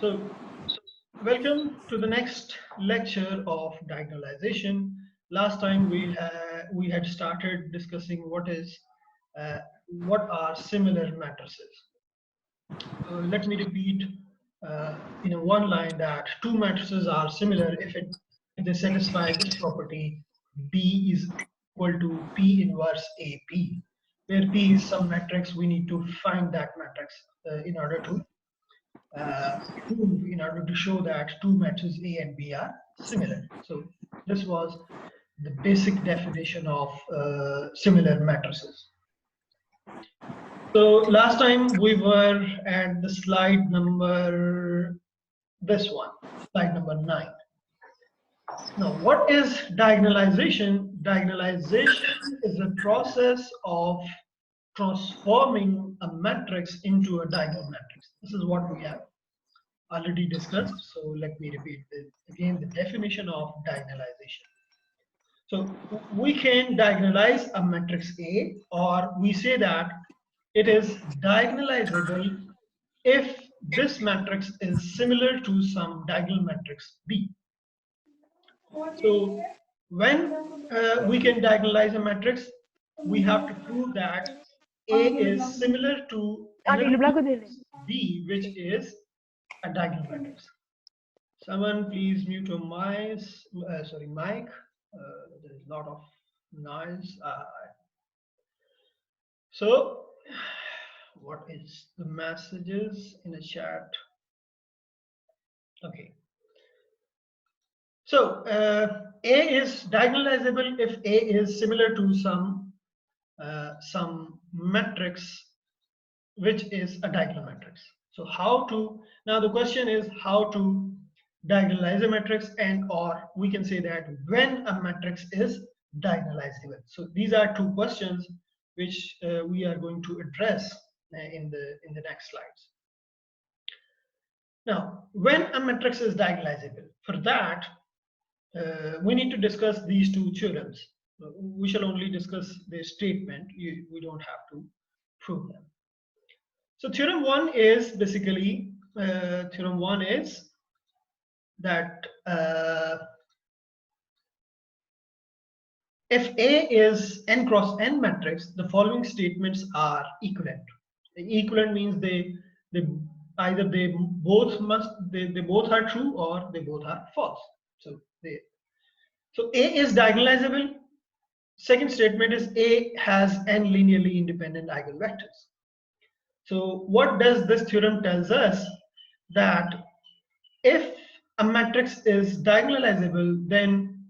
So, welcome to the next lecture of diagonalization. Last time we had started discussing what are similar matrices. Let me repeat in a one line that two matrices are similar if they satisfy this property: B is equal to P inverse AP, where P is some matrix. We need to find that matrix in order to prove, in order to show that two matrices A and B are similar. So this was the basic definition of similar matrices. So last time we were at the slide number, this one, slide number 9. Now, what is diagonalization? Diagonalization is a process of transforming a matrix into a diagonal matrix. This is what we have already discussed. So let me repeat again the definition of diagonalization. So we can diagonalize a matrix A, or we say that it is diagonalizable if this matrix is similar to some diagonal matrix B. So when we can diagonalize a matrix, we have to prove that A is similar to another matrix B, which is a diagonal matrix. Someone please mute your mic. There is a lot of noise. So, what is the messages in the chat? Okay. So, A is diagonalizable if A is similar to some matrix which is a diagonal matrix. So, now the question is how to diagonalize a matrix, and or we can say that when a matrix is diagonalizable. So these are two questions which we are going to address in the next slides. Now, when a matrix is diagonalizable, for that we need to discuss these two theorems. We shall only discuss the statement. We don't have to prove them. So theorem 1 is basically that if A is n cross n matrix, the following statements are equivalent. Equivalent means they both are true or they both are false. So A is diagonalizable. Second statement is A has n linearly independent eigenvectors. So what does this theorem tells us? That if a matrix is diagonalizable, then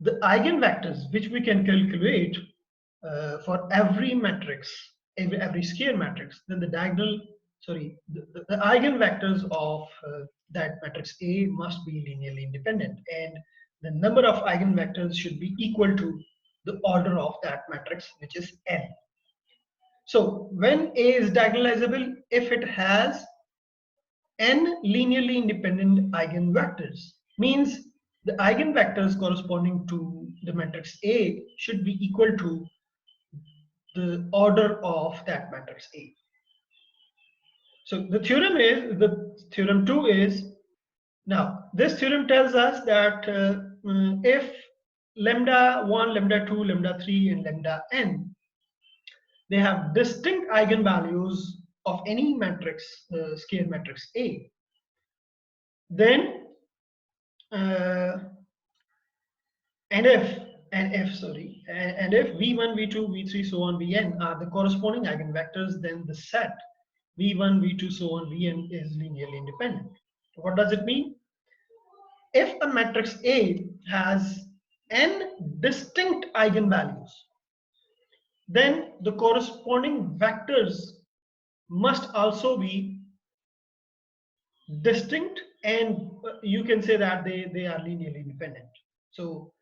the eigenvectors which we can calculate for every matrix, every square matrix, then the eigenvectors of that matrix A must be linearly independent, and the number of eigenvectors should be equal to the order of that matrix, which is n. So when A is diagonalizable, if it has n linearly independent eigenvectors, means the eigenvectors corresponding to the matrix A should be equal to the order of that matrix A. So the theorem 2 is, now this theorem tells us that if lambda 1, lambda 2, lambda 3, and lambda n, they have distinct eigenvalues of any matrix, square matrix A, then and if v1, v2, v3, so on, vn are the corresponding eigenvectors, then the set v1, v2, so on, vn is linearly independent. What does it mean? If a matrix A has n distinct eigenvalues, then the corresponding vectors must also be distinct, and you can say that they are linearly independent. So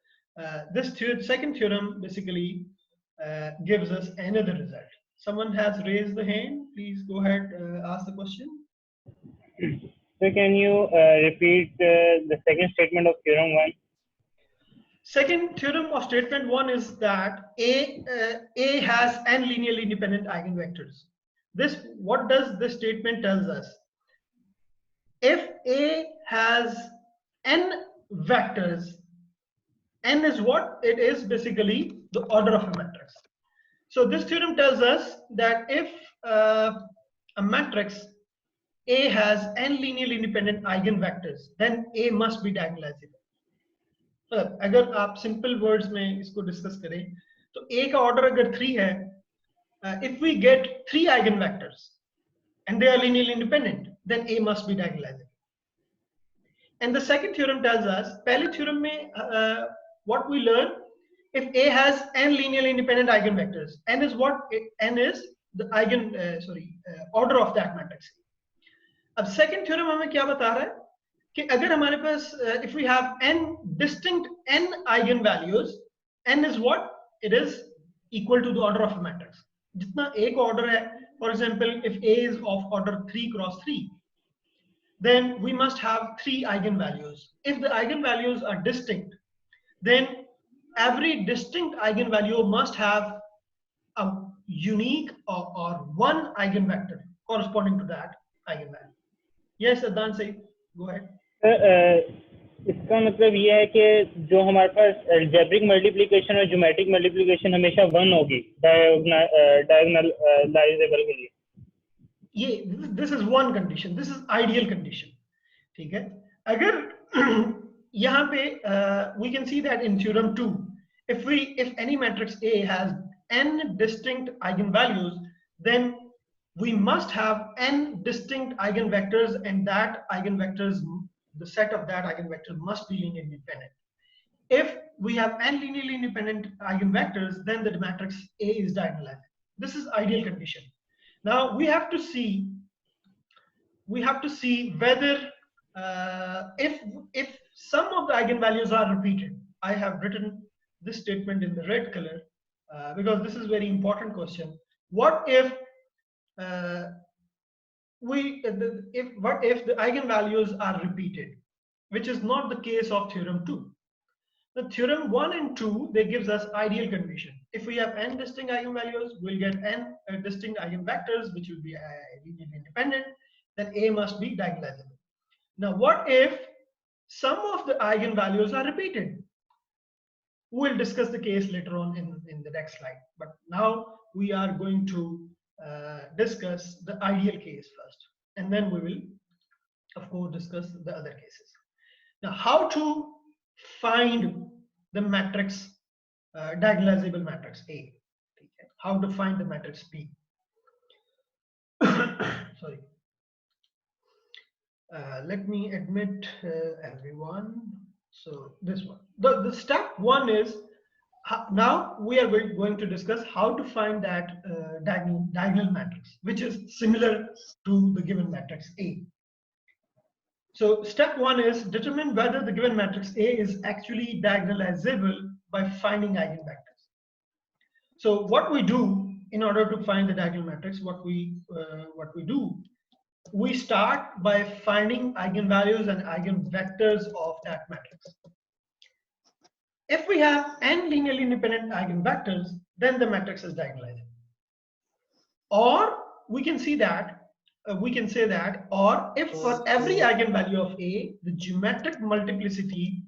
this second theorem basically gives us another result. Someone has raised the hand. Please go ahead, ask the question. So can you repeat the second statement of theorem 1? Second theorem of statement 1 is that A has n linearly independent eigenvectors. What does this statement tells us? if A has n vectors, n is what? It is basically the order of a matrix. So this theorem tells us that if a matrix A has n linearly independent eigenvectors, then A must be diagonalizable. अगर आप simple words में इसको discuss करें तो A का order अगर 3 है, if we get 3 eigenvectors and they are linearly independent, then A must be diagonalizable. And the second theorem tells us, पहले theorem में what we learn, if A has n linearly independent eigenvectors, n is what? N is the order of that matrix. अब second theorem हमें क्या बता रहा है कि अगर हमारे पास if we have n distinct n eigenvalues, n is what? It is equal to the order of a matrix. जितना A का order है, for example, if A is of order 3 cross 3, then we must have 3 eigenvalues. If the eigenvalues are distinct, then every distinct eigenvalue must have a unique or one eigenvector corresponding to that eigenvalue. Yes, Adnan, say, go ahead. इसका मतलब ये है कि जो हमारे पास algebraic multiplication और geometric multiplication हमेशा 1 होगी डायगोनलाइजेबल के लिए. ये this is one condition, this is ideal condition. ठीक है, अगर यहाँ पे we can see that in theorem 2, if any matrix A has n distinct eigenvalues, then we must have n distinct eigenvectors, and that eigenvectors, the set of that eigenvector must be linearly independent. If we have n linearly independent eigenvectors, then the matrix A is diagonalizable. This is ideal condition. Now we have to see whether if some of the eigenvalues are repeated. I have written this statement in the red color because this is very important question. What if the eigenvalues are repeated, which is not the case of theorem 2. The theorem 1 and 2, they gives us ideal condition. If we have n distinct eigenvalues, we'll get n distinct eigenvectors, which will be linearly independent. Then A must be diagonalizable. Now, what if some of the eigenvalues are repeated? We'll discuss the case later on in the next slide. But now we are going to discuss the ideal case first, and then we will, of course, discuss the other cases. Now, how to find the matrix, diagonalizable matrix A? How to find the matrix P? Sorry. Let me admit everyone. So this one, the step 1 is, now we are going to discuss how to find that diagonal matrix, which is similar to the given matrix A. So step 1 is determine whether the given matrix A is actually diagonalizable by finding eigenvectors. So what we do in order to find the diagonal matrix, what we do, we start by finding eigenvalues and eigenvectors of that matrix. If we have n linearly independent eigenvectors, then the matrix is diagonalizable. Or we can see that or if for every eigenvalue of A, the geometric multiplicity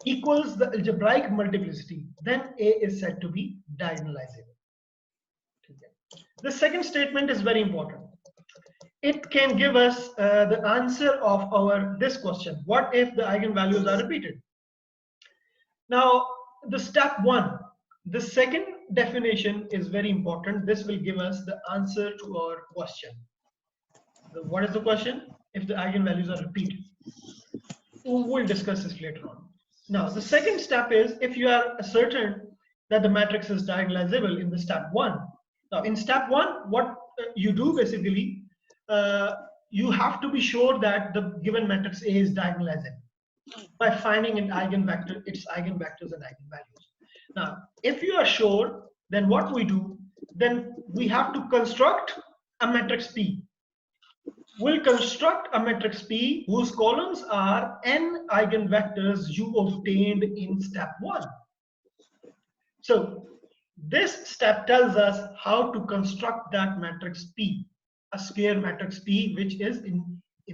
equals the algebraic multiplicity, then A is said to be diagonalizable. The second statement is very important. It can give us the answer of this question: what if the eigenvalues are repeated? Now, the step 1, the second definition is very important. This will give us the answer to our question. What is the question? If the eigenvalues are repeated. We'll discuss this later on. Now, the second step is if you are certain that the matrix is diagonalizable in the step 1. Now, in step 1, what you do basically, you have to be sure that the given matrix A is diagonalizable by finding an eigenvector, its eigenvectors and eigenvalues. Now, if you are sure, then what we do, then we have to construct a matrix P. We'll construct a matrix P whose columns are n eigenvectors you obtained in step 1. So this step tells us how to construct that matrix P, a square matrix P, which is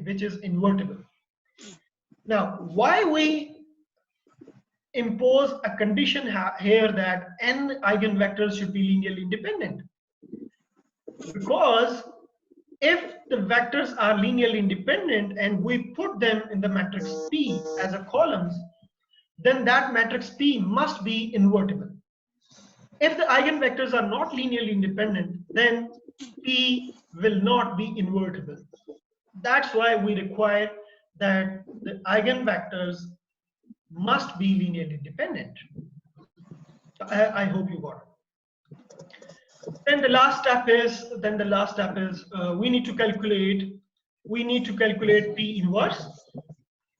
which is invertible. Now, why we impose a condition here that n eigenvectors should be linearly independent? Because if the vectors are linearly independent and we put them in the matrix P as a columns, then that matrix P must be invertible. If the eigenvectors are not linearly independent, then P will not be invertible. That's why we require that the eigenvectors must be linearly independent. I hope you got it. Then the last step is we need to calculate P inverse,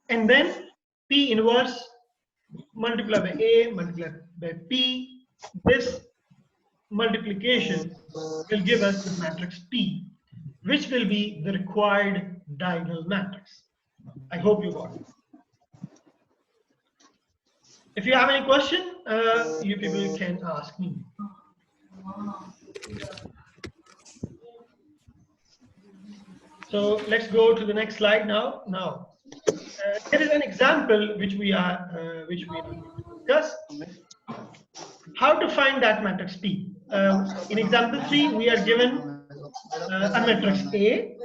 and then P inverse multiplied by A multiplied by P. This multiplication will give us the matrix P, which will be the required diagonal matrix. I hope you got it. If you have any question, you people can ask me. So let's go to the next slide now. Here is an example which we are going to discuss. How to find that matrix P? In example 3, we are given a matrix A.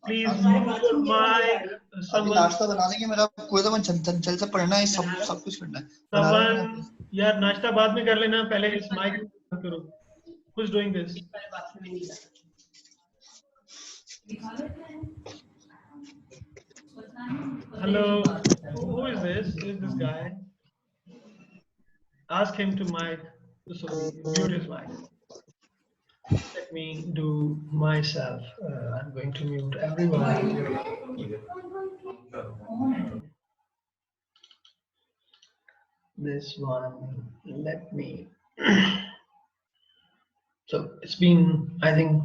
Please mute your mic. Someone, यार नाश्ता बाद में कर लेना, पहले इस mic करो. Who's doing this? Hello, who is this? Who is this guy? Ask him to mute his mic. Let me do myself. I'm going to mute everyone. This one, let me. So it's been, I think,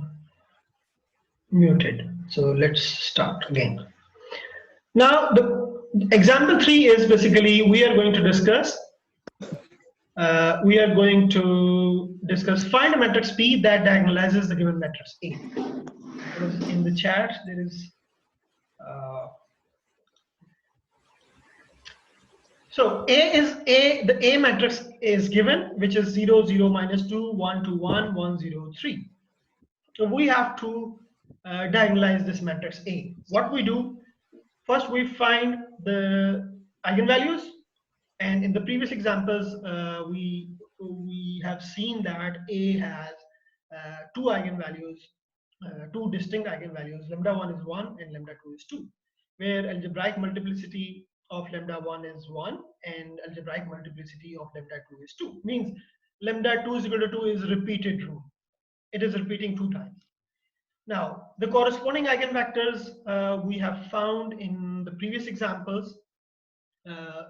muted. So let's start again. Now, the example 3 is basically we are going to discuss. Find a matrix P that diagonalizes the given matrix A. In the chat, there is. So the A matrix is given, which is 0, 0, -2, 1, 2, 1, 1, 0, 3. So we have to diagonalize this matrix A. What we do, first we find the eigenvalues, and in the previous examples we have seen that A has two eigenvalues, two distinct eigenvalues. Lambda 1 is 1 and lambda 2 is 2, where algebraic multiplicity of lambda 1 is 1 and algebraic multiplicity of lambda 2 is 2. Means lambda 2 is equal to 2 is repeated rule. It is repeating 2 times. Now, the corresponding eigenvectors we have found in the previous examples,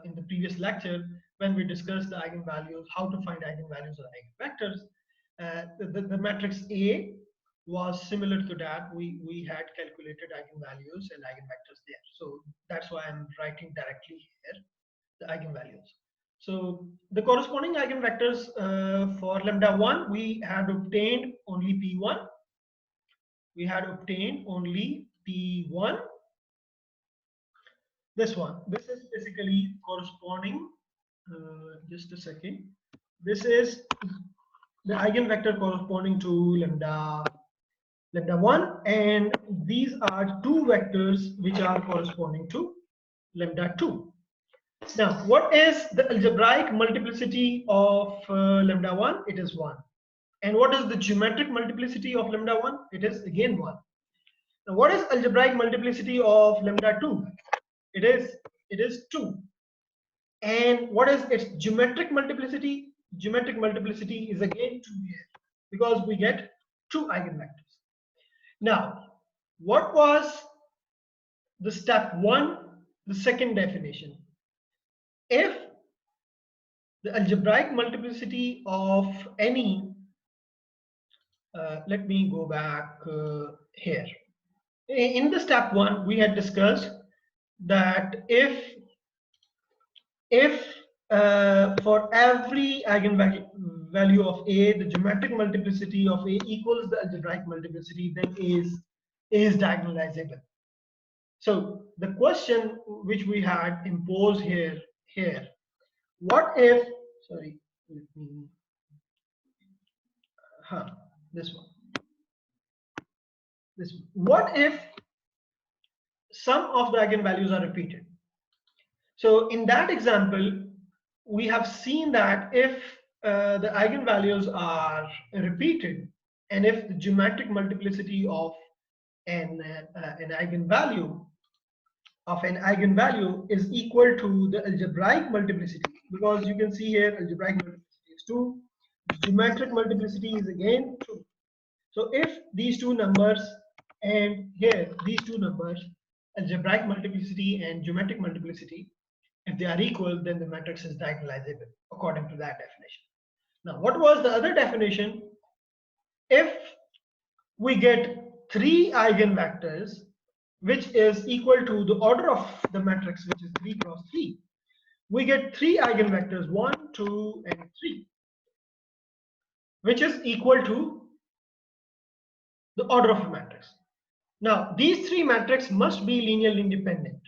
in the previous lecture, when we discussed the eigenvalues, how to find eigenvalues or eigenvectors. The matrix A was similar to that. We had calculated eigenvalues and eigenvectors there. So that's why I'm writing directly here the eigenvalues. So the corresponding eigenvectors for lambda 1, we had obtained only P1. We had obtained only P1. This one. This is basically corresponding. Just a second. This is the eigenvector corresponding to lambda 1, and these are two vectors which are corresponding to lambda 2. Now, what is the algebraic multiplicity of lambda 1? It is 1. And what is the geometric multiplicity of lambda 1? It is again 1. Now, what is algebraic multiplicity of lambda 2? It is 2. And what is its geometric multiplicity? Geometric multiplicity is again 2 here, because we get 2 eigenvectors. Now, what was the step 1, the second definition? If the algebraic multiplicity of any, let me go back here. In the step 1, we had discussed that if for every eigenvalue of A, the geometric multiplicity of A equals the algebraic multiplicity, then A is diagonalizable. So the question which we had imposed here, what if, sorry, let me, this one, what if some of the eigenvalues are repeated? So in that example, we have seen that if the eigenvalues are repeated, and if the geometric multiplicity of an eigenvalue is equal to the algebraic multiplicity, because you can see here algebraic multiplicity is 2, geometric multiplicity is again 2. So if these two numbers and here these two numbers, algebraic multiplicity and geometric multiplicity, if they are equal, then the matrix is diagonalizable according to that definition. Now, what was the other definition? If we get 3 eigenvectors, which is equal to the order of the matrix, which is 3 cross 3, we get 3 eigenvectors, 1, 2, and 3, which is equal to the order of a matrix. Now, these 3 matrices must be linearly independent.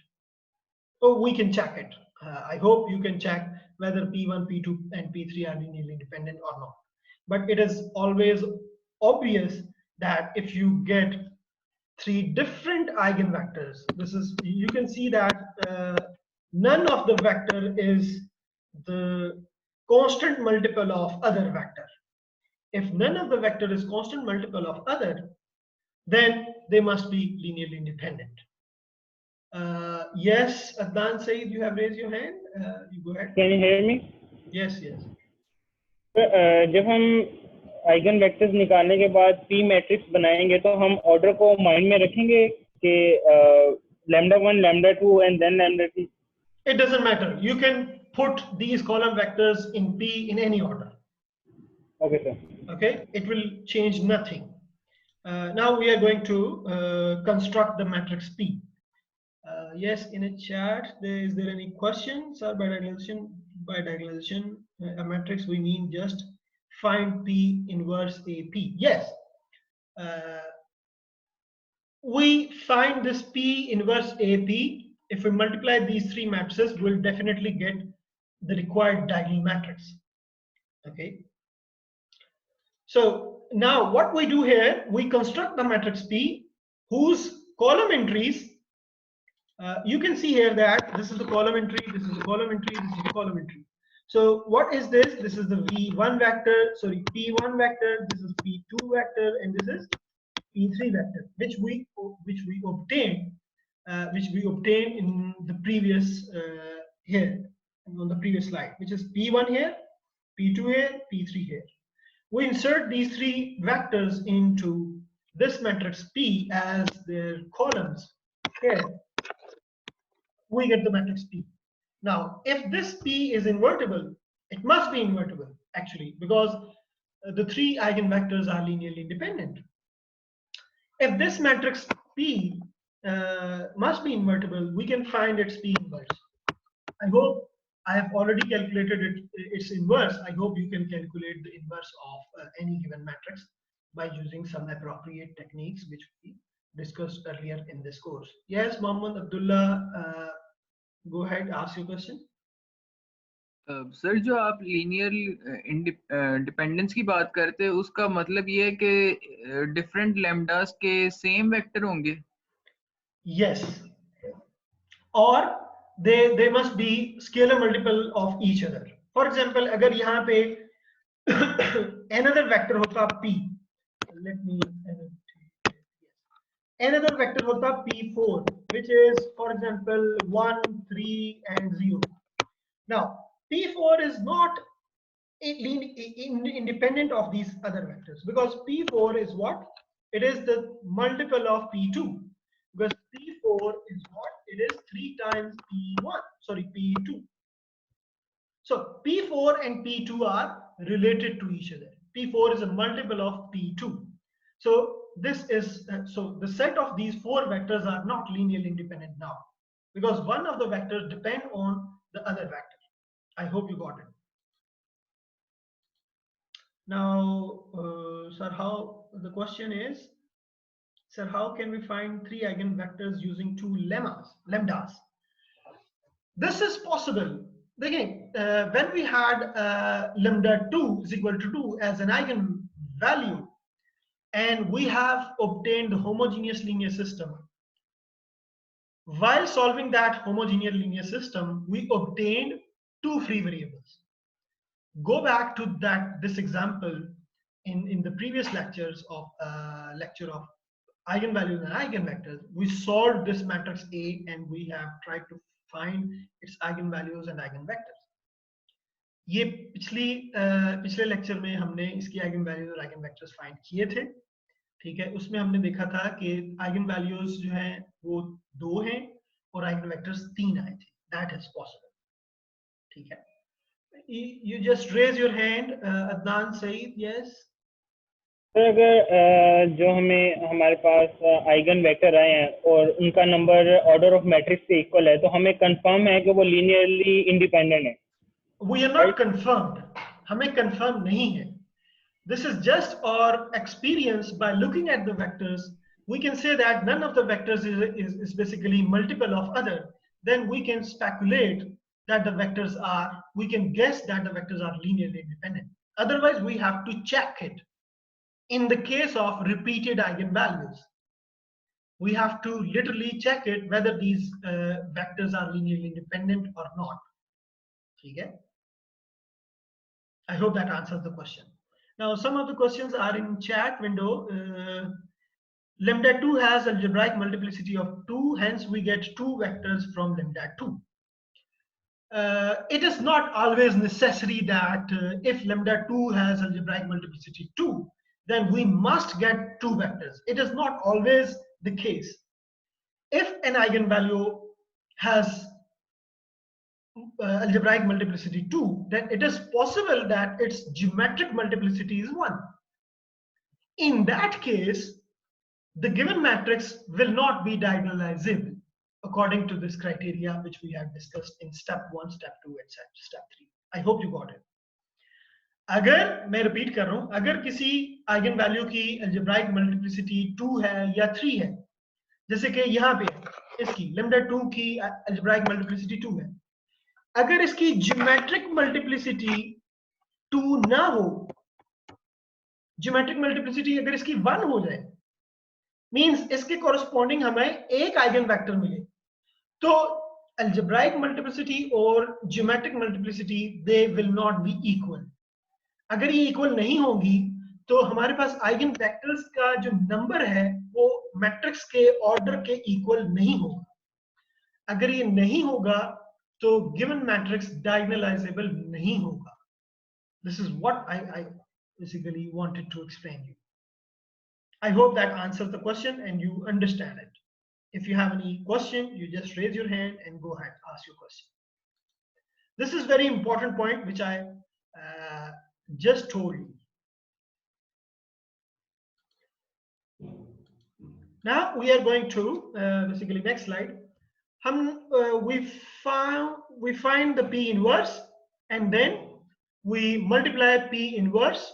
So we can check it. I hope you can check whether P1, P2, and P3 are linearly independent or not. But it is always obvious that if you get 3 different eigenvectors, this is, you can see that none of the vector is the constant multiple of other vector. If none of the vector is constant multiple of other, then they must be linearly independent. Yes, Adnan Said, you have raised your hand. You go ahead. Can you hear me? Yes, yes. जब हम eigen vectors निकालने के बाद P matrix बनाएंगे तो हम order को mind में रखेंगे कि λ1, λ2 and then λ3. It doesn't matter. You can put these column vectors in P in any order. Okay, sir. Okay, it will change nothing. Now we are going to construct the matrix P. Yes, in a chat, is there any questions? Or by diagonalization, a matrix we mean just find P inverse AP. Yes, we find this P inverse AP. If we multiply these 3 matrices, we'll definitely get the required diagonal matrix. Okay. So now what we do here, we construct the matrix P whose column entries, you can see here that this is the column entry, this is the column entry, this is the column entry. So what is this? This is the V1 vector, sorry, P1 vector, this is P2 vector, and this is P3 vector, which we obtained in the previous here on the previous slide, which is P1 here, P2 here, P3 here. We insert these 3 vectors into this matrix P as their columns here. We get the matrix P. Now, if this P is invertible, it must be invertible actually, because the 3 eigenvectors are linearly independent. If this matrix P must be invertible, we can find its P inverse. I hope I have already calculated its inverse. I hope you can calculate the inverse of any given matrix by using some appropriate techniques which we discussed earlier in this course. Yes, Mohammed Abdullah, go ahead, ask your question. Sir जो आप linear dependence की बात करते हैं उसका मतलब ये है कि डिफरेंट लैम्डास के सेम वेक्टर होंगे? Yes, or they must be scalar multiple of each other. For example, अगर यहाँ पे another vector होता P, let me another vector होता P4, which is for example 1, 3, and 0. Now P4 is not independent of these other vectors, because P4 is what? It is the multiple of P2, because P4 is what? It is 3 times P1, sorry, P2. So P4 and P2 are related to each other. P4 is a multiple of P2. So this is, so the set of these 4 vectors are not linearly independent now, because one of the vectors depend on the other vector. I hope you got it. Now, sir, how the question is, Sir, how can we find 3 eigenvectors using 2 lambdas? This is possible. Again, when we had lambda 2 is equal to 2 as an eigenvalue, and we have obtained the homogeneous linear system. While solving that homogeneous linear system, we obtained 2 free variables. Go back to this example in the previous lectures of lecture of eigenvalues and eigenvectors. We solved this matrix A and we have tried to find its eigenvalues and eigenvectors. ये पिछले lecture में हमने इसकी eigenvalues और eigenvectors find किए थे, ठीक है। उसमें हमने देखा था कि eigenvalues जो हैं वो 2 हैं और eigenvectors 3 आए थे. That is possible, ठीक है. You just raise your hand, Adnan Saeed. Yes. तो अगर जो हमारे पास आइगन वेक्टर आए हैं और उनका नंबर ऑर्डर ऑफ मैट्रिक्स के इक्वल है, तो हमें कंफर्म है कि वो लीनियरली इंडिपेंडेंट है. We are not confirmed. हमें confirm नहीं है. This is just our experience. By looking at the vectors, we can say that none of the vectors is basically multiple of other. Then we can speculate that the vectors are, we can guess that the vectors are linearly independent. Otherwise, we have to check it. In the case of repeated eigenvalues, we have to literally check it whether these vectors are linearly independent or not. Okay? I hope that answers the question. Now, some of the questions are in chat window. Lambda 2 has algebraic multiplicity of 2, hence we get 2 vectors from lambda 2. It is not always necessary that if lambda 2 has algebraic multiplicity 2, then we must get 2 vectors. It is not always the case. If an eigenvalue has algebraic multiplicity 2, then it is possible that its geometric multiplicity is 1. In that case, the given matrix will not be diagonalizable according to this criteria which we have discussed in step 1, step 2, etc. step 3. I hope you got it. अगर मैं repeat कर रहा हूं, अगर किसी eigen value की algebraic multiplicity 2 है या 3 है, जैसे कि यहाँ पे इसकी लैम्डा 2 की अलजेब्राइक मल्टीप्लिसिटी 2 है, अगर इसकी ज्योमेट्रिक मल्टीप्लिसिटी 2 ना हो, ज्योमेट्रिक मल्टीप्लिसिटी अगर इसकी 1 हो जाए, मींस इसके कॉरेस्पॉन्डिंग हमें एक आइगन वेक्टर मिले, तो अलजेब्राइक मल्टीप्लिसिटी और geometric multiplicity they will not be equal. अगर ये इक्वल नहीं होगी तो हमारे पास आइगन वेक्टर्स का जो नंबर है वो मैट्रिक्स के ऑर्डर के इक्वल नहीं होगा. अगर ये नहीं होगा तो गिवन मैट्रिक्स डायगोनलाइजेबल नहीं होगा. This is what I basically wanted to explain you. I hope that answers the question and you understand it. If you have any question, you just raise your hand and go ahead, ask your question. This is very important point which I just told you. Now we are going to basically next slide. We find the P inverse and then we multiply P inverse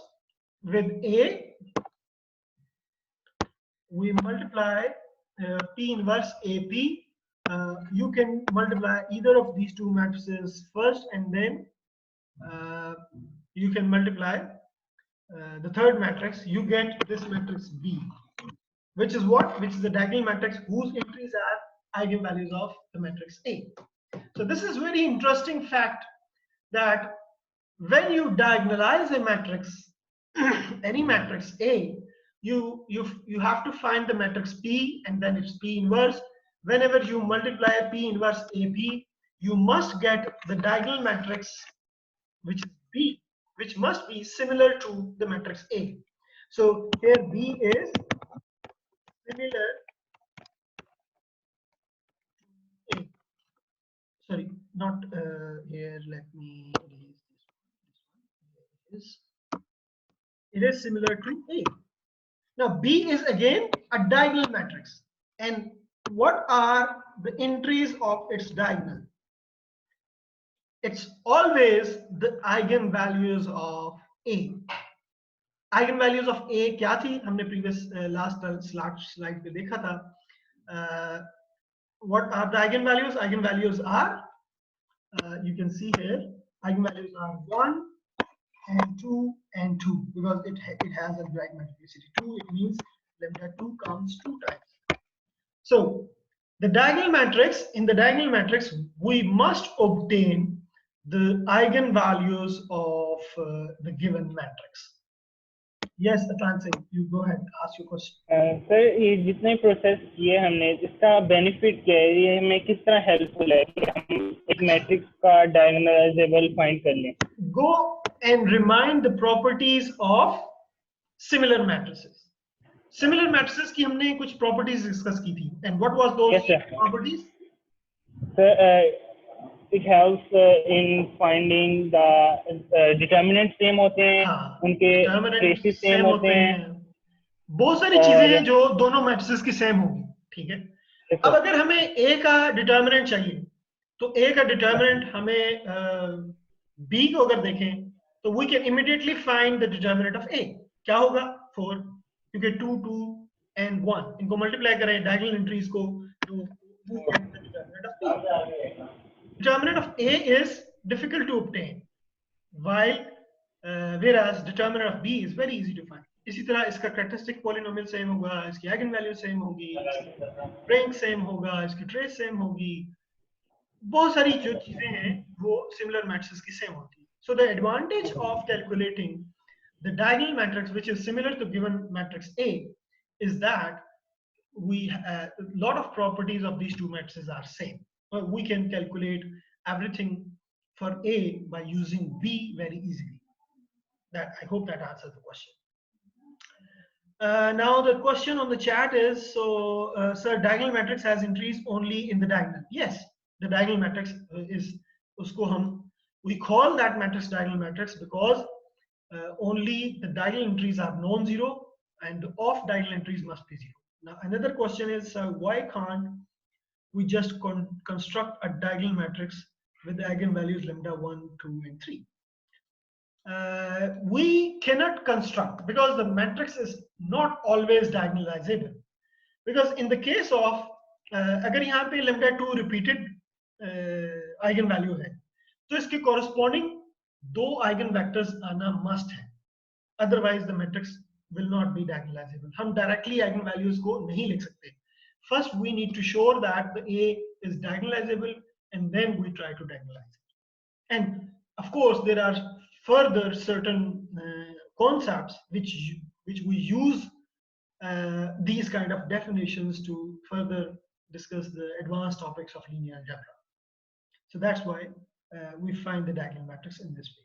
with A. We multiply P inverse AP. You can multiply either of these two matrices first and then you can multiply the third matrix. You get this matrix B, which is what? Which is the diagonal matrix whose entries are eigenvalues of the matrix A. So this is very interesting fact that when you diagonalize a matrix, any matrix A, you have to find the matrix P and then its P inverse. Whenever you multiply P inverse AP, you must get the diagonal matrix which is B, which must be similar to the matrix A. So here B is similar to A. Sorry, not here. Let me erase this one. It is similar to A. Now B is again a diagonal matrix, and what are the entries of its diagonal? It's always the eigenvalues of A. Eigenvalues of A क्या थी, हमने previous last slide पे देखा था. What are the eigenvalues? Eigenvalues are, you can see here, eigenvalues are 1 and 2 and 2, because it has a direct multiplicity 2. It means lambda 2 comes 2 times. So the diagonal matrix, in the diagonal matrix we must obtain the eigenvalues of the given matrix. Yes, Atlantic, you go ahead, ask your question. Sir ये जितने process किए हमने, इसका benefit क्या है, ये हमें किस तरह हेल्पफुल है कि हम एक मैट्रिक्स का डायगोनलाइजेबल फाइंड कर लें? Go and remind the properties of similar matrices. Similar matrices की हमने कुछ properties discuss की थी, and what was those Yes, sir. properties? Sir, it helps in finding the determinants same होते हैं, हाँ, उनके determinants traces same same होते हैं. बहुत सारी चीजें हैं जो दोनों matrices की same होंगी, ठीक है. Yes, अब sir. अगर हमें A का determinant चाहिए, तो A का determinant हमें B को अगर देखें, तो we can immediately find the determinant of A. क्या होगा? 4, क्योंकि 2, 2 and 1 इनको multiply करें diagonal entries को, तो we get the determinant of A. Determinant of A is difficult to obtain, while whereas determinant of B is very easy to find. इसी तरह इसका characteristic polynomial same होगा, इसकी eigenvalue same होगी, rank same होगा, इसकी trace same होगी. बहुत सारी जो चीजें हैं वो similar matrices की same होती है. So the advantage of calculating the diagonal matrix which is similar to given matrix A is that we a lot of properties of these two matrices are same. We can calculate everything for A by using B very easily. That, I hope that answers the question. Now the question on the chat is, so sir, diagonal matrix has entries only in the diagonal. Yes, the diagonal matrix is, usko we call that matrix diagonal matrix because only the diagonal entries are non-zero and the off diagonal entries must be zero. Now another question is, why can't we just construct a diagonal matrix with the eigenvalues lambda 1, 2 and 3? We cannot construct because the matrix is not always diagonalizable. Because in the case of अगर यहाँ पे lambda 2 repeated eigenvalue है, तो इसके corresponding दो eigenvectors आना must है. Otherwise the matrix will not be diagonalizable. हम directly eigenvalues को नहीं लिख सकते. First we need to show that the A is diagonalizable and then we try to diagonalize it. And of course there are further certain concepts which we use these kind of definitions to further discuss the advanced topics of linear algebra. So that's why we find the diagonal matrix in this way.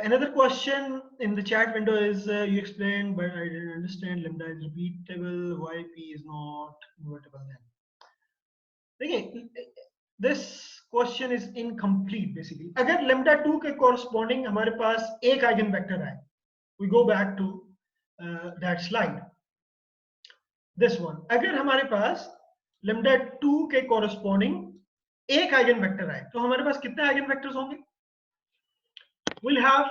Another question in the chat window is, you explained but I didn't understand, lambda is repeatable, why P is not invertible then? Okay, this question is incomplete basically. अगर lambda 2 के corresponding हमारे पास एक eigenvector है, we go back to that slide, this one. अगर हमारे पास lambda 2 के corresponding एक eigenvector है, तो हमारे पास कितने eigenvectors होंगे? We'll have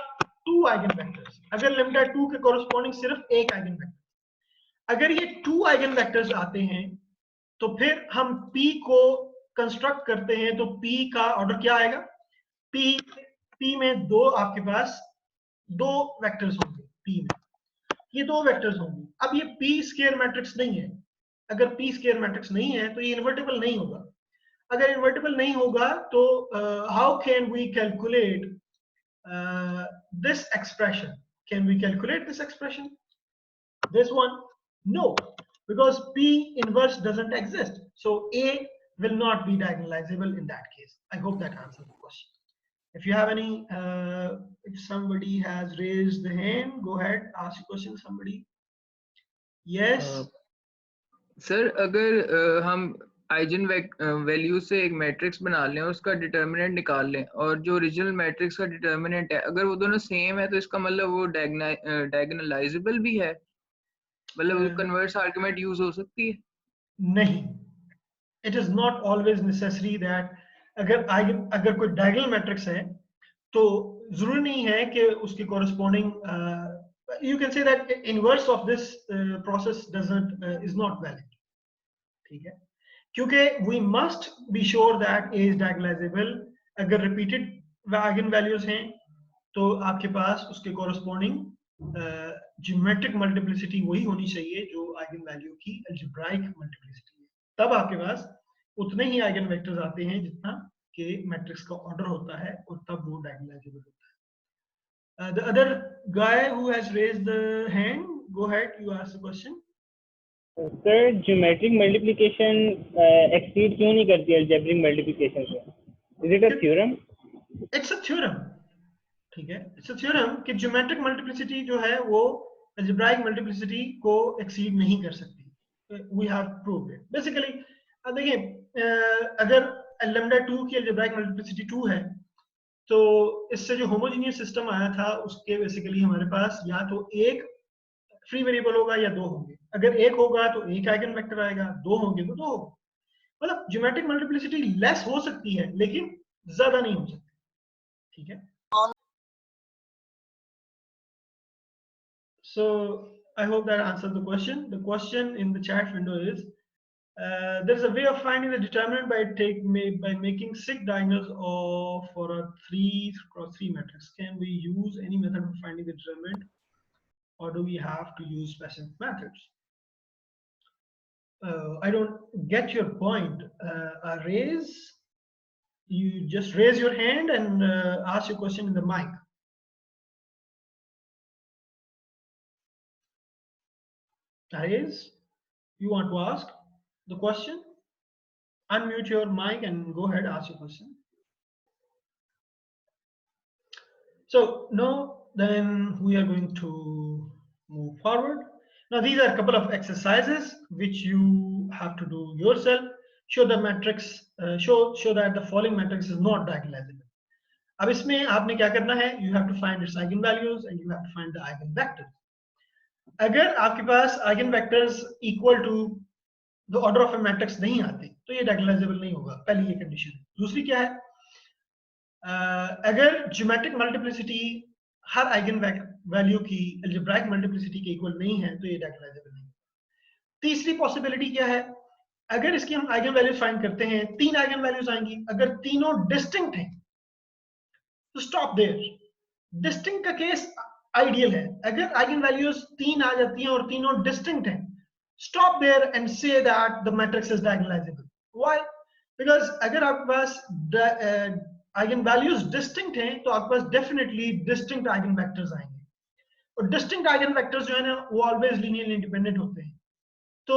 2 eigenvectors. अगर lambda 2 के corresponding सिर्फ एक eigenvector, अगर ये 2 eigenvectors आते हैं, तो फिर हम P को कंस्ट्रक्ट करते हैं, तो P का ऑर्डर क्या आएगा? P में दो आपके पास दो वेक्टर्स होंगे, P में ये दो वेक्टर्स होंगे. अब ये P स्क्वायर मैट्रिक्स नहीं है. अगर P स्क्वायर मैट्रिक्स नहीं है तो ये इन्वर्टिबल नहीं होगा. अगर इन्वर्टिबल नहीं होगा तो how can we calculate this expression? Can we calculate this expression? This one? No, because P inverse doesn't exist. So A will not be diagonalizable in that case. I hope that answers the question. If you have any, if somebody has raised the hand, go ahead, ask your question, somebody. Yes. Sir अगर हम eigen value से एक matrix बना लें, उसका determinant निकाल लें और जो ओरिजिनल मैट्रिक्स का डिटर्मिनेंट है, अगर वो दोनों सेम है तो इसका मतलब वो डायगोनलाइजेबल भी है, मतलब कन्वर्स आर्गुमेंट यूज हो सकती है? नहीं, it is not always necessary that अगर कोई डायगोनल मैट्रिक्स है तो जरूरी नहीं है कि उसकी corresponding you can say that inverse of this process doesn't is not valid. ठीक है, क्योंकि we must be sure that A is diagonalizable. अगर repeated eigen values हैं तो आपके पास उसके corresponding geometric multiplicity वही होनी चाहिए जो eigen value की algebraic multiplicity है. तब आपके पास उतने ही eigen vectors आते हैं जितना कि मैट्रिक्स का ऑर्डर होता है और तब वो diagonalizable होता है. The other guy who has raised the hand, go ahead, you ask the question. Sir geometric multiplication exceed क्यों नहीं करती अलजेब्रिक मल्टीप्लिकेशन से? Is it a theorem? It's a theorem, ठीक है, इट्स अ थ्योरम कि geometric multiplicity जो है वो अलजेब्राइक मल्टीप्लिसिटी को एक्सीड नहीं कर सकती. We have proved it. Basically देखिए, अगर लैम्डा 2 की अलजेब्राइक मल्टीप्लिसिटी 2 है तो इससे जो होमोजेनियस सिस्टम आया था उसके बेसिकली हमारे पास या तो एक फ्री वेरिएबल होगा या दो होंगे. अगर एक होगा तो एक आइगन वेक्टर आएगा, दो होंगे तो दो होगा. मतलब ज्योमेट्रिक मल्टीप्लिसिटी लेस हो सकती है लेकिन ज्यादा नहीं हो सकती. ठीक है. So I hope that answers the question. The question in the chat window is there is a way of finding the determinant by making 6 diagonals for a 3x3 matrix. Can we use any method for finding the determinant, or do we have to use specific methods? I don't get your point. You just raise your hand and ask your question in the mic. Raise, you want to ask the question? Unmute your mic and go ahead, ask your question. So no, then we are going to move forward. Now these are a couple of exercises which you have to do yourself. Show the matrix, show that the following matrix is not diagonalizable. अब इसमें आपने क्या करना है? You have to find its eigenvalues and you have to find the eigenvectors. अगर आपके पास eigenvectors equal to the order of a matrix नहीं आते तो ये diagonalizable नहीं होगा. पहली ये कंडीशन. दूसरी क्या है? अगर ज्योमेट्रिक मल्टीप्लिसिटी हर आइगन वैल्यू की अलजेब्राइक मल्टीप्लिसिटी के इक्वल नहीं है तो ये डायगोनलाइजेबल नहीं. तीसरी पॉसिबिलिटी क्या है? अगर इसकी हम आइगन वैल्यूज फाइंड करते हैं, 3 आइगन वैल्यूज आएंगी, अगर तीनों डिस्टिंक्ट हैं तो स्टॉप देयर. डिस्टिंक्ट का केस आइडियल है. अगर आइगन वैल्यूज 3 आ जाती हैं और तीनों डिस्टिंक्ट हैं, stop there and say that the matrix is diagonalizable. Why? Because अगर आपके पास आइगन वैल्यूज डिस्टिंक्ट हैं तो आपके पास डेफिनेटली डिस्टिंक्ट आइगन वेक्टर्स आएंगे, और डिस्टिंक्ट आइगन वेक्टर्स जो है ना वो ऑलवेज लीनियरली इंडिपेंडेंट होते हैं. तो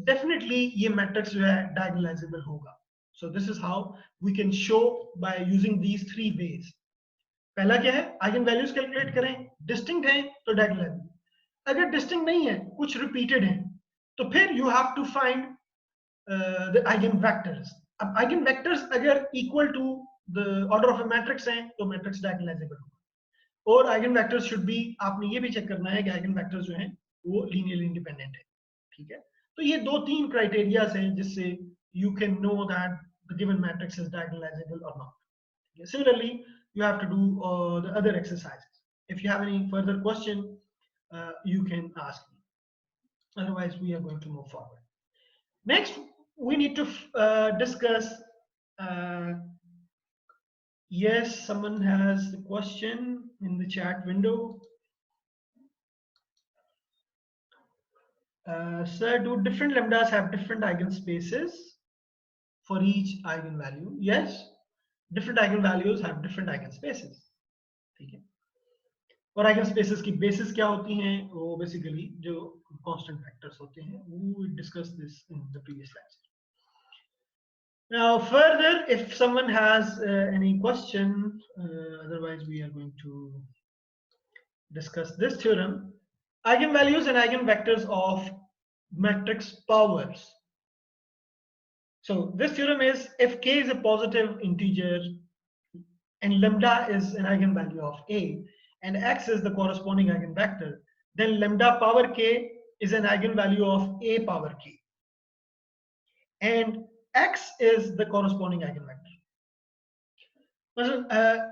डेफिनेटली ये मैट्रिक्स जो है डायगोनलाइजेबल होगा. So this is how we can show by using these 3 ways. पहला क्या है? आइगन वैल्यूज कैलकुलेट करें, डिस्टिंक्ट हैं तो डायगोनलाइजेबल. अगर डिस्टिंक्ट नहीं है, कुछ रिपीटेड है, तो फिर you have to find the eigen vectors. अब आइगन वेक्टर्स अगर equal to the order of a matrix है तो मैट्रिक्स डायगोनलाइजेबल होगा. और आइगन वेक्टर्स शुड बी, आपने ये भी चेक करना है कि आइगन वेक्टर्स जो हैं वो लीनियरली इंडिपेंडेंट है. ठीक है. तो ये 2-3 क्राइटेरियाज हैं जिससे you can know that the given matrix is diagonalizable or not. Okay. Similarly, you have to do the other exercises. If you have any further question, you can ask me. Otherwise, we are going to move forward. Next, we need to discuss yes, someone has the question in the chat window. Sir, do different lambdas have different eigenspaces for each eigenvalue? Yes, different eigenvalues have different eigenspaces. ठीक है. और eigenspaces की basis क्या होती हैं? वो basically जो constant vectors होते हैं. We discussed this in the previous lecture. Now further, if someone has any question, otherwise we are going to discuss this theorem. Eigenvalues and eigenvectors of matrix powers. So this theorem is if k is a positive integer and lambda is an eigenvalue of a and x is the corresponding eigenvector, then lambda power k is an eigenvalue of a power k. And x is the corresponding eigenvector.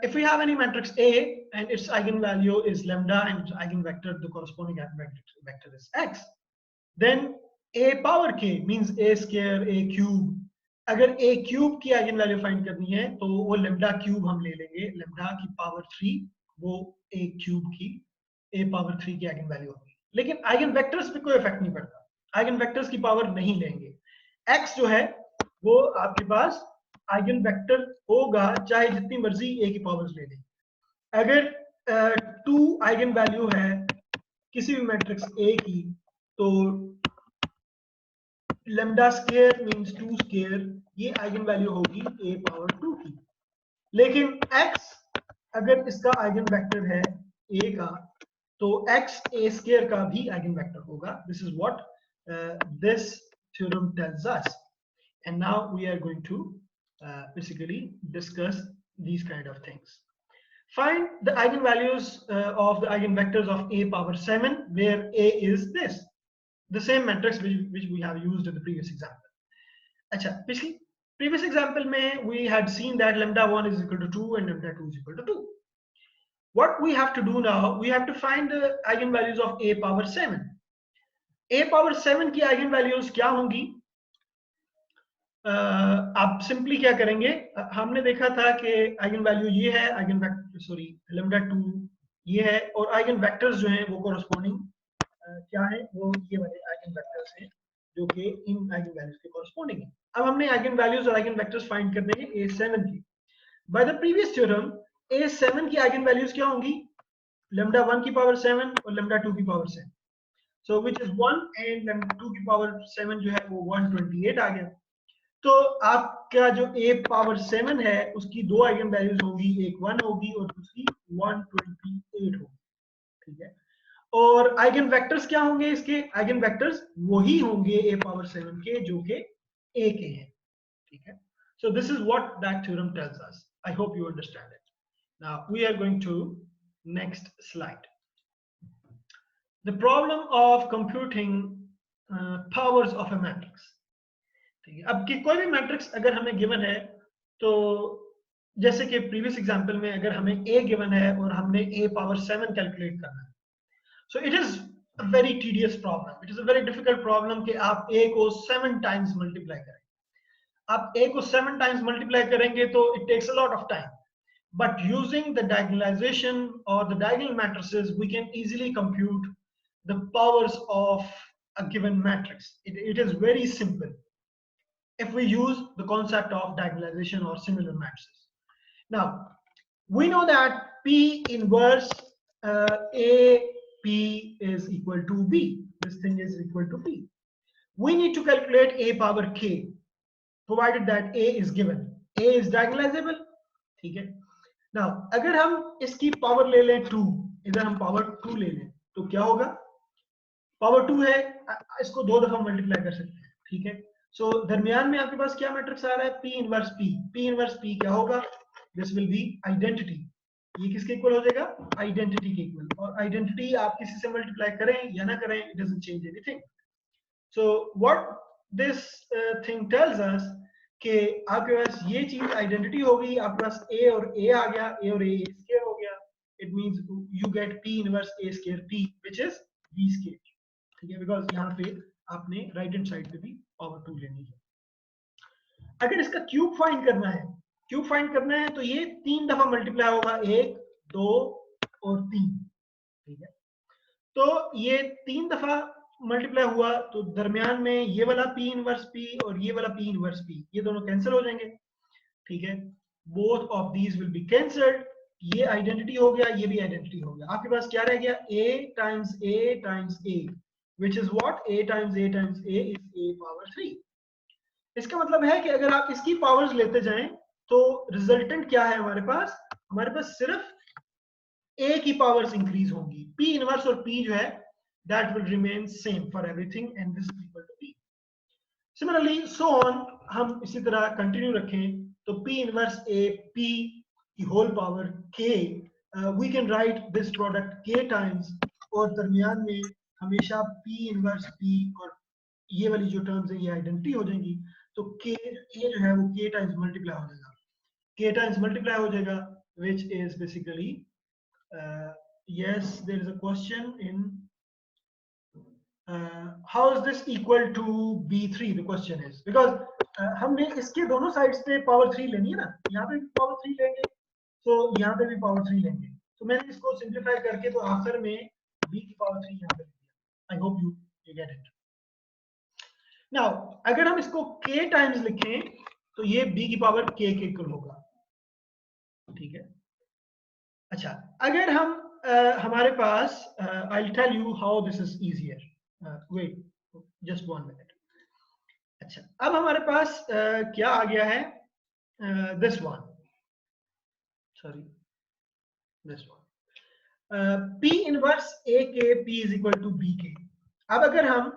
If we have any matrix A and its eigenvalue is lambda, and its eigenvector, the corresponding eigenvector is x, then a power k means a square a cube. अगर a cube की eigenvalue find करनी है तो वो lambda cube हम ले लेंगे, lambda की power 3 वो a cube की a power 3 की eigenvalue होगी, लेकिन eigenvectors पे कोई इफेक्ट नहीं पड़ता, eigenvectors की पावर नहीं लेंगे। x जो है वो आपके पास eigenvector होगा चाहे जितनी मर्जी a की पावर्स ले लें। अगर 2 eigenvalue है किसी भी मैट्रिक्स A की तो lambda square means 2 square, ये आइगन वैल्यू होगी a पावर 2 की। लेकिन x अगर इसका आइगन वेक्टर है a का तो x a square का भी आइगन वेक्टर होगा। This is what this theorem tells us, and now we are going to basically discuss these kind of things. Find the eigenvalues of the eigenvectors of a power 7 where a is this, the same matrix which we have used in the previous example. अच्छा, पिछली previous example में we had seen that lambda 1 is equal to 2 and lambda 2 is equal to 2. What we have to do now, we have to find the eigenvalues of a power 7. a power 7 की eigenvalues क्या होंगी? आप simply क्या करेंगे, हमने देखा था कि आइगन वैल्यू ये है, आइगन वेक्टर सॉरी लैम्डा 2 ये है, और आइगन वेक्टर्स जो हैं वो कोरस्पोंडिंग क्या है, वो ये वाले आइगन वेक्टर्स हैं जो कि इन आइगन वैल्यूज के कोरस्पोंडिंग है। अब हमने आइगन वैल्यूज और आइगन वेक्टर्स फाइंड करने हैं a7 की। By the previous theorem a7 की आइगन वैल्यूज क्या होंगी, लैम्डा 1 की पावर 7 और लैम्डा 2 की power 7, so which is 1, and lambda 2 की पावर 7 जो है वो 128 आ गया। तो आपका जो a पावर 7 है उसकी दो आइगन वैल्यूज होंगी, एक 1 होगी और दूसरी 128 होगी, ठीक है। और आइगन वेक्टर्स क्या होंगे, इसके आइगन वेक्टर्स वही होंगे a पावर 7 के जो कि a के हैं, ठीक है। So this is what that theorem tells us. I hope you understand it. Now we are going to next slide. The problem of computing powers of a matrix. ठीक है, अब कि कोई भी मैट्रिक्स अगर हमें गिवन है तो जैसे कि प्रीवियस एग्जांपल में अगर हमें a गिवन है और हमने a पावर 7 कैलकुलेट करना है, so it is a very tedious problem, it is a very difficult problem कि आप a को 7 टाइम्स मल्टीप्लाई करें। आप a को 7 टाइम्स मल्टीप्लाई करेंगे तो it takes a lot of time, but using the diagonalization or the diagonal matrices we can easily compute the powers of a given matrix. It is very simple if we use the concept of diagonalization or similar matrices. Now, we know that P inverse AP is equal to B. This thing is equal to P. We need to calculate A power K, provided that A is given. A is diagonalizable, ठीक है। Now, अगर हम इसकी power ले लें 2, इधर हम power 2 ले लें तो क्या होगा, पावर 2 है, इसको दो दफा मल्टीप्लाई कर सकते हैं, ठीक है। सो दरमियान में आपके पास क्या मैट्रिक्स आ रहा है, P inverse P। P inverse P क्या होगा, दिस विल बी आइडेंटिटी। ये किसके इक्वल हो जाएगा, आइडेंटिटी के इक्वल, और आइडेंटिटी आप किसी से मल्टीप्लाई करें या ना करें it doesn't change anything. So what this thing tells us कि आपके पास ये चीज आइडेंटिटी हो गई, आपके पास a और a आ गया, a और a स्क्वायर हो गया, it means you get P inverse a square P which is b square, ठीक है, बिकॉज़ यहाँ पे आपने राइट हैंड साइड पे भी पावर 2 लेनी है। अगर इसका क्यूब फाइंड करना है, क्यूब फाइंड करना है तो ये 3 दफा मल्टीप्लाई होगा, 1 2 और 3, ठीक है। तो ये 3 दफा मल्टीप्लाई हुआ तो दरमियान में ये वाला P इनवर्स P और ये वाला P इनवर्स P ये दोनों कैंसिल हो जाएंगे, ठीक है। Both of these will be cancelled, ये आइडेंटिटी हो गया, ये भी आइडेंटिटी हो गया, आपके पास क्या रह गया, a times a which is what, a times a times a is a power 3। इसका मतलब है कि अगर आप इसकी पावर्स लेते जाएं तो रिजल्टेंट क्या है, हमारे पास सिर्फ a की पावर्स इंक्रीज होंगी, p इनवर्स और p जो है that will remain same for everything and this is equal to p. Similarly so on, हम इसी तरह कंटिन्यू रखें तो p इनवर्स a p की whole power k, we can write this product k times, और दरमियान में हमेशा p इनवर्स p और ये वाली जो टर्म्स है ये आइडेंटिटी हो जाएंगी, तो k a जो है वो k टाइम्स मल्टीप्लाई हो जाएगा, k टाइम्स मल्टीप्लाई हो जाएगा which is basically Yes, there is a question in how is this equal to B3? The question is because हमने इसके दोनों साइड्स पे पावर 3 लेनी है ना, यहाँ पे भी पावर 3 लेंगे तो यहाँ पे भी पावर 3 लेंगे, तो मैंने इसको सिंप्लीफाई करके तो आखिर में b की पावर 3 यहाँ पे लिख दिया. I hope you get it. Now अगर हम इसको k टाइम्स लिखें तो ये b की पावर k के इक्वल होगा. ठीक है. अच्छा, अगर हम हमारे पास I will tell you how this is easier. Wait just 1 minute. अच्छा, अब हमारे पास क्या आ गया है, this one, sorry this one, P inverse A के P is equal to B के. अब अगर हम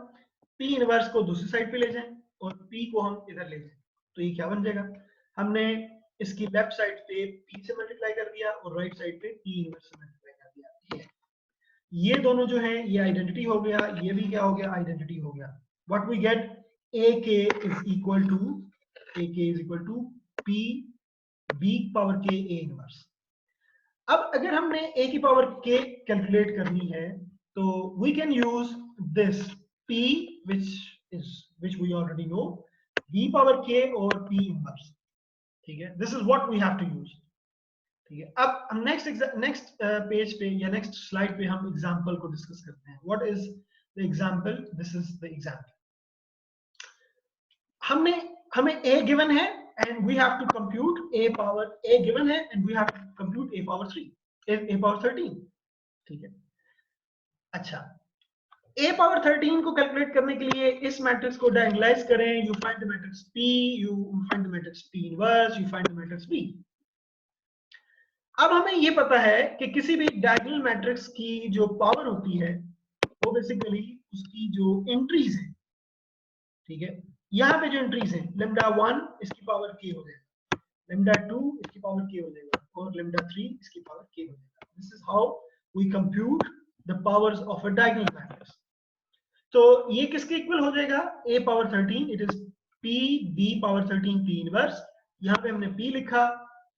P इनवर्स को दूसरी साइड पे ले जाएं और P को हम इधर ले जाएं तो ये क्या बन जाएगा, हमने इसकी लेफ्ट साइड पे P से मल्टीप्लाई कर दिया और राइट साइड पे P इनवर्स से मल्टीप्लाई कर दिया. ये दोनों जो है ये आइडेंटिटी हो गया, ये भी क्या हो गया, आइडेंटिटी हो गया. What we get, AK is equal to P B power K A inverse. अब अगर हमने A की पावर K कैलकुलेट करनी है तो we can use this P which we already know, B power K और P इनवर्स. ठीक है, this is what we have to use. ठीक है, अब हम नेक्स्ट पेज पे या नेक्स्ट स्लाइड पे हम एग्जांपल को डिस्कस करते हैं. What is the example, this is the example. हमें A गिवन है and we have to compute A power, A given है and we have to compute A power 3, A power 13. ठीक है. अच्छा, A power 13 को calculate करने के लिए इस मैट्रिक्स को डायगोनलाइज करें. You find the matrix P, you find the matrix P inverse, you find the matrix B. अब हमें ये पता है कि किसी भी डायगोनल मैट्रिक्स की जो पावर होती है वो बेसिकली उसकी जो एंट्रीज है. ठीक है, यहाँ पे जो एंट्रीज है, लेमडा 1 इसकी पावर k हो जाएगा, लेमडा 2 इसकी पावर k हो जाएगा और लेमडा 3 इसकी पावर k हो जाएगा. This is how we compute the powers of a diagonal matrix. तो ये किसके इक्वल हो जाएगा, a power 13, it is p b power 13 p inverse. यहाँ पे हमने p लिखा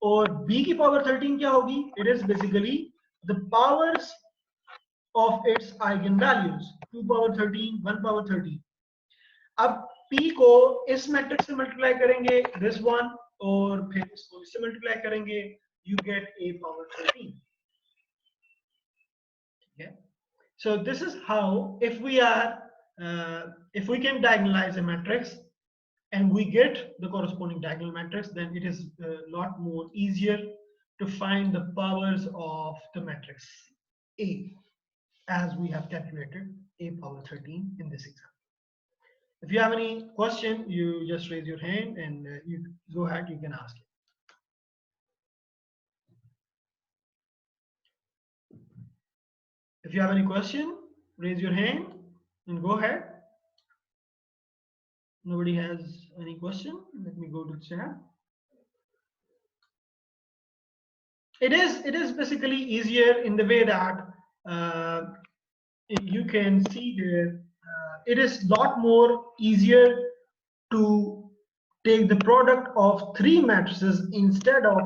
और b की पावर 13 क्या होगी, it is basically the powers of its eigen values, 2 power 13, 1 power 13. अब P को इस मैट्रिक्स से मल्टीप्लाई करेंगे, दिस वन, और फिर इसको इससे मल्टीप्लाई करेंगे, यू गेट A पावर 13. ठीक है. So this is how if we can diagonalize a matrix and we get the corresponding diagonal matrix, then it is a lot more easier to find the powers of the matrix A, as we have calculated A power 13 in this example. If you have any question, you just raise your hand and you go ahead, you can ask it. If you have any question, raise your hand and go ahead. Nobody has any question. Let me go to the chat. It is basically easier in the way that you can see here. It is lot more easier to take the product of 3 matrices instead of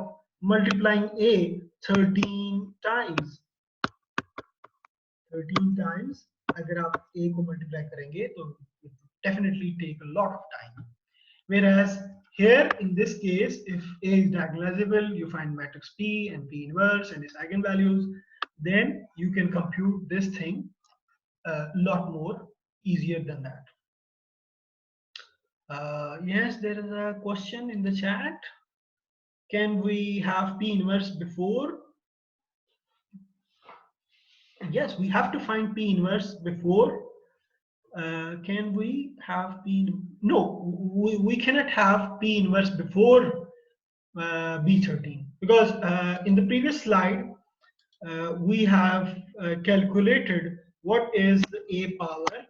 multiplying A 13 times. 13 times. अगर आप A को multiply करेंगे तो it definitely take a lot of time. Whereas here in this case, if A is diagonalizable, you find matrix P and P inverse and its eigenvalues, then you can compute this thing a lot more easier than that. Yes, there is a question in the chat. Can we have P inverse before? Yes, we have to find P inverse before. Can we have P? No, we cannot have P inverse before B13, because in the previous slide we have calculated what is the A power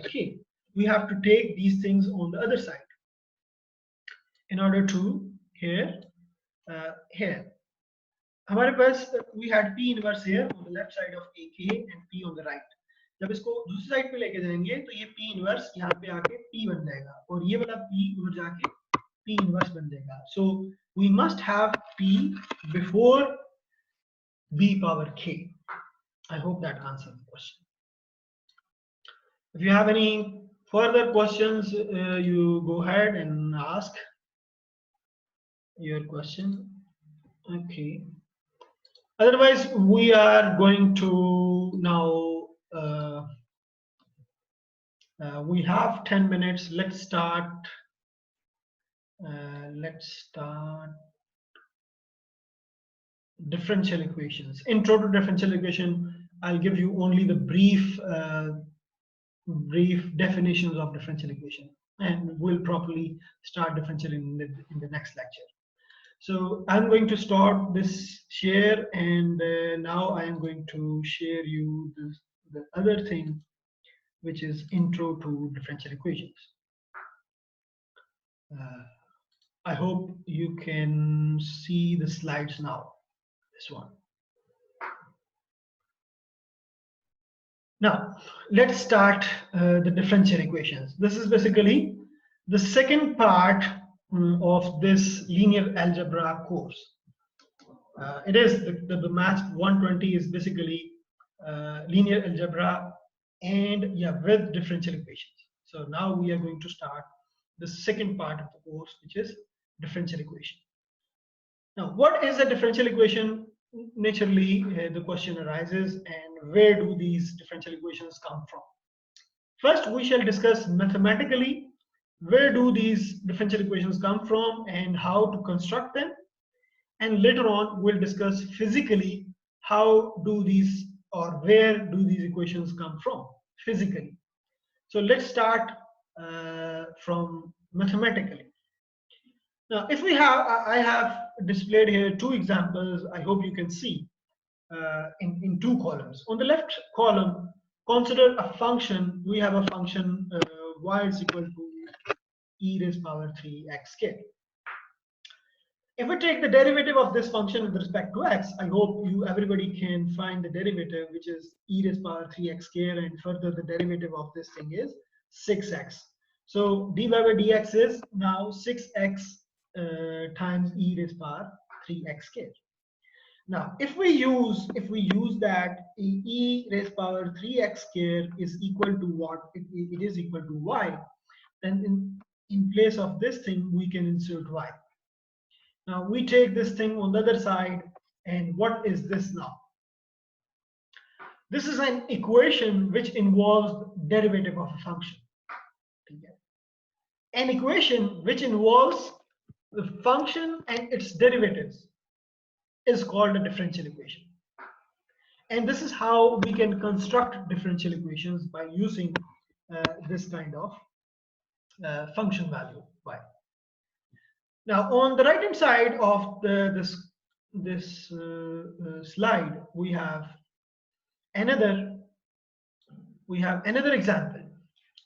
K. We have to take these things on the other side in order to here. हमारे पास we had P inverse here on the left side of AK and P on the right. जब इसको दूसरी side पे लेके जाएंगे तो ये P inverse यहाँ पे आके P बन जाएगा और ये वाला P उधर जाके P इनवर्स बन जाएगा. So we must have P before b power k. I hope that answers the question. If you have any further questions, you go ahead and ask your question. Okay. Otherwise, we are going to now, we have 10 minutes. Let's start differential equations. Intro to differential equation, I'll give you only the brief definitions of differential equation, and we'll properly start differential in the next lecture. So I'm going to start this share, and now I am going to share you the other thing, which is intro to differential equations. I hope you can see the slides now. This one. Now let's start the differential equations. This is basically the second part of this linear algebra course. It is the MATH120 is basically linear algebra and with differential equations. So now we are going to start the second part of the course, which is differential equation. Now, what is a differential equation? Naturally, the question arises, and where do these differential equations come from? First, we shall discuss mathematically where do these differential equations come from and how to construct them. And later on, we'll discuss physically how do these, or where do these equations come from physically. So let's start from mathematically. Now, if we have, I have displayed here two examples. I hope you can see in two columns. On the left column, consider a function. We have a function y is equal to e raised power 3x squared. If we take the derivative of this function with respect to x, I hope everybody can find the derivative, which is e raised power 3x squared, and further the derivative of this thing is 6x. So dy by dx is now 6x times e raised power 3x squared. Now, if we use that e raised power 3x squared is equal to what? It is equal to y. Then in place of this thing, we can insert y. Now we take this thing on the other side, and what is this now? This is an equation which involves derivative of a function. An equation which involves the function and its derivatives is called a differential equation. And this is how we can construct differential equations, by using this kind of function value y. Now, on the right hand side of this slide, we have another example.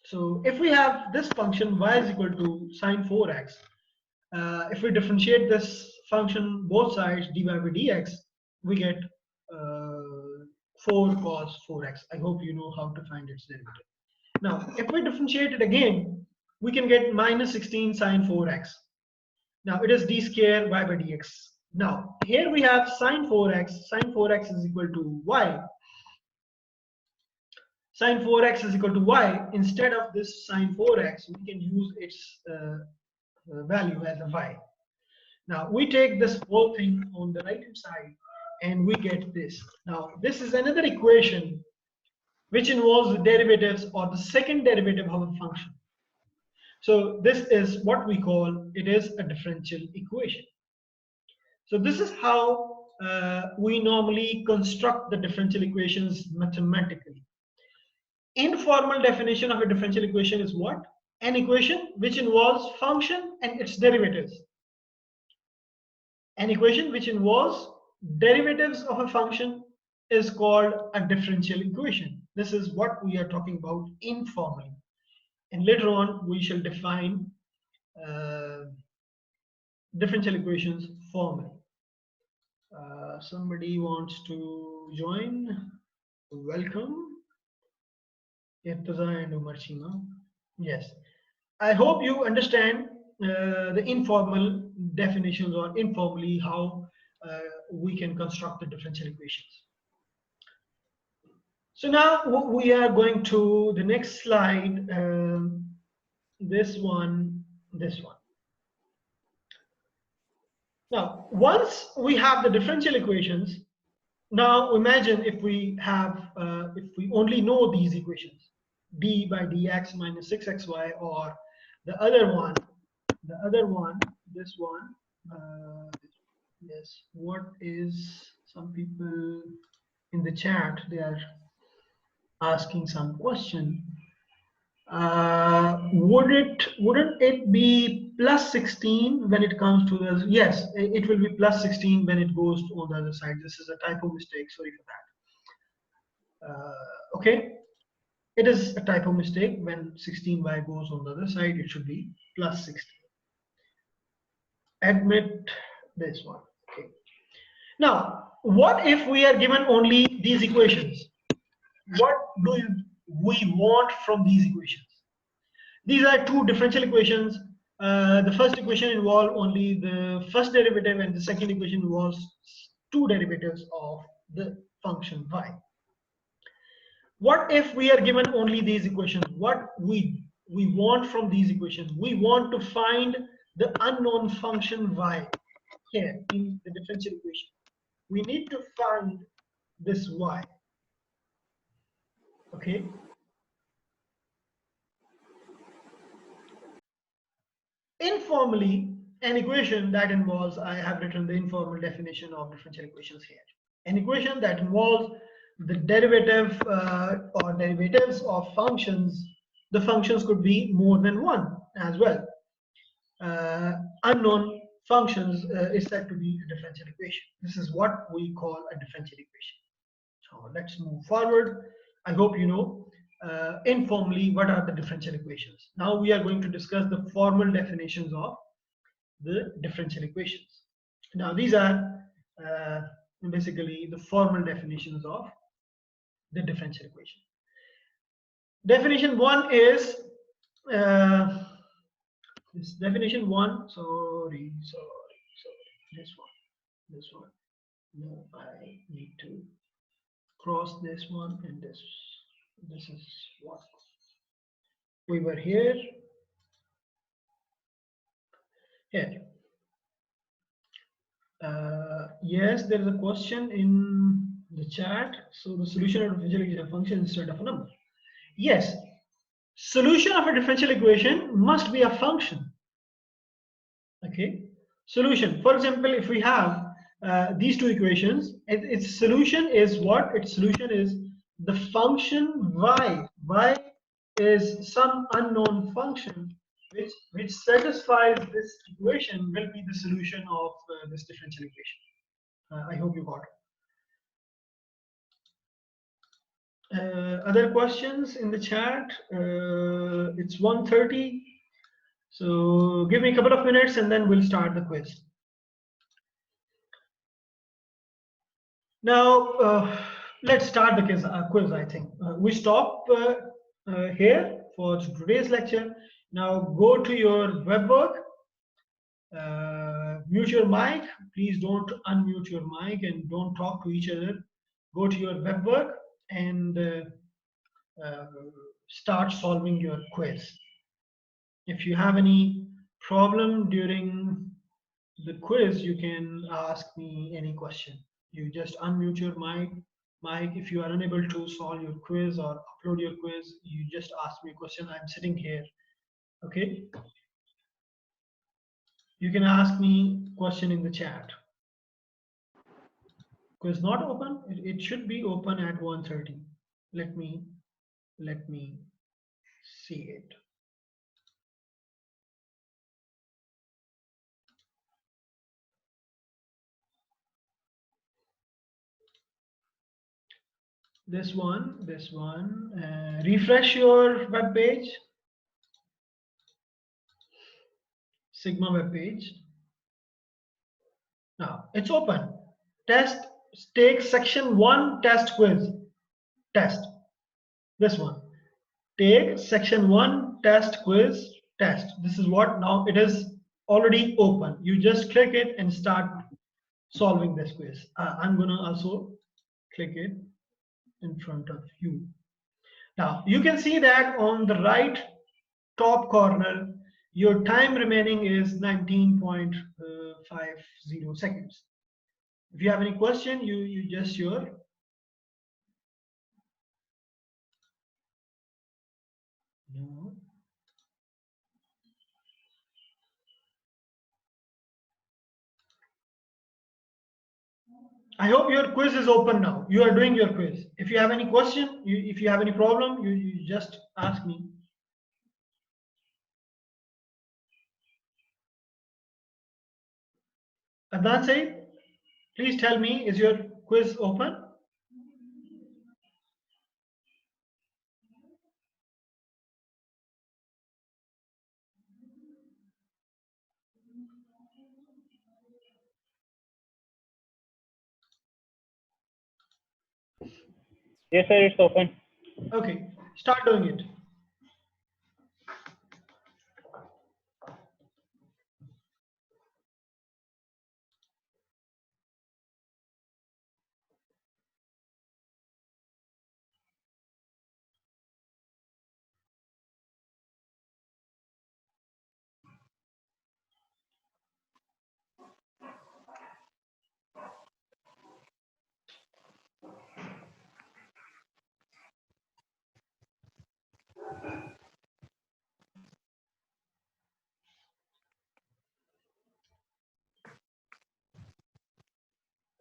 So if we have this function y is equal to sine 4x, if we differentiate this function both sides, dy by dx, we get 4 cos 4x. I hope you know how to find its derivative. Now, if we differentiate it again, we can get minus 16 sine 4x. Now it is d square y by dx. Now here we have sine 4x. Sine 4x is equal to y. Sine 4x is equal to y. Instead of this sine 4x, we can use its value as a y. Now we take this whole thing on the right hand side, and we get this. Now this is another equation which involves the derivatives, or the second derivative of a function. So this is what we call, it is a differential equation. So this is how we normally construct the differential equations mathematically. Informal definition of a differential equation is what? An equation which involves function and its derivatives. An equation which involves derivatives of a function is called a differential equation. This is what we are talking about informally. And later on, we shall define differential equations formally. Somebody wants to join. Welcome. Irtaza and Umar Chima. Yes. I hope you understand the informal definitions, or informally how we can construct the differential equations. So now we are going to the next slide. This one. Now, once we have the differential equations, now imagine if we have, if we only know these equations, d by dx minus 6xy, or the other one, this one. Yes, what is, some people in the chat, they are asking some question. Wouldn't it be plus 16 when it comes to the, yes, it will be plus 16 when it goes on the other side. This is a typo mistake, sorry for that. Okay, it is a typo mistake. When 16y goes on the other side, it should be plus 16. Admit this one. Okay. Now, what if we are given only these equations? What do we want from these equations? These are two differential equations. The first equation involves only the first derivative, and the second equation involves two derivatives of the function y. What if we are given only these equations? What we want from these equations? We want to find the unknown function y here in the differential equation. We need to find this y. Okay. Informally, an equation that involves, I have written the informal definition of differential equations here. An equation that involves the derivative or derivatives of functions. The functions could be more than one as well. Unknown functions is said to be a differential equation. This is what we call a differential equation. So let's move forward. I hope you know informally what are the differential equations. Now we are going to discuss the formal definitions of the differential equations. Now these are basically the formal definitions of the differential equation. Definition one is this definition one. Sorry, this one. No, I need to cross this one and this. This is what we were here. Here. Yes, there is a question in the chat. So the solution of a differential equation is a function instead of a number. Yes, solution of a differential equation must be a function. Okay, solution. For example, if we have these two equations, its solution is what? Its solution is the function y. Y is some unknown function which satisfies this equation will be the solution of this differential equation. I hope you got it. Other questions in the chat? It's 1:30, so give me a couple of minutes and then we'll start the quiz. Now let's start the quiz. I think we stop here for today's lecture. Now go to your web work. Mute your mic. Please don't unmute your mic and don't talk to each other. Go to your web work and start solving your quiz. If you have any problem during the quiz, you can ask me any question. You just unmute your mic. If you are unable to solve your quiz or upload your quiz, you just ask me a question. I'm sitting here. Okay. You can ask me question in the chat. Quiz not open. It should be open at 1:30. Let me see it. This one. Refresh your web page. Sigma web page. Now it's open. Test. Take section 1 test quiz. Test. This one. Take section 1 test quiz test. This is what now it is already open. You just click it and start solving this quiz. I'm gonna also click it in front of you. Now you can see that on the right top corner, your time remaining is 19.50 seconds. If you have any question, you just your no. I hope your quiz is open now. You are doing your quiz. If you have any question, if you have any problem, you just ask me. Adnan Said, please tell me, is your quiz open? Yes, sir, it's open. Okay, start doing it.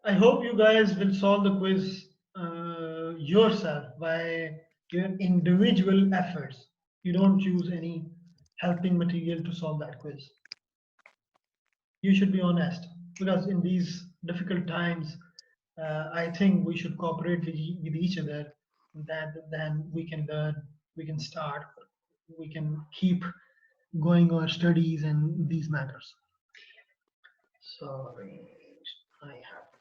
I hope you guys will solve the quiz yourself by your individual efforts. You don't choose any helping material to solve that quiz. You should be honest, because in these difficult times, I think we should cooperate with each other. That then we can learn, we can start, we can keep going our studies and these matters. Sorry, I have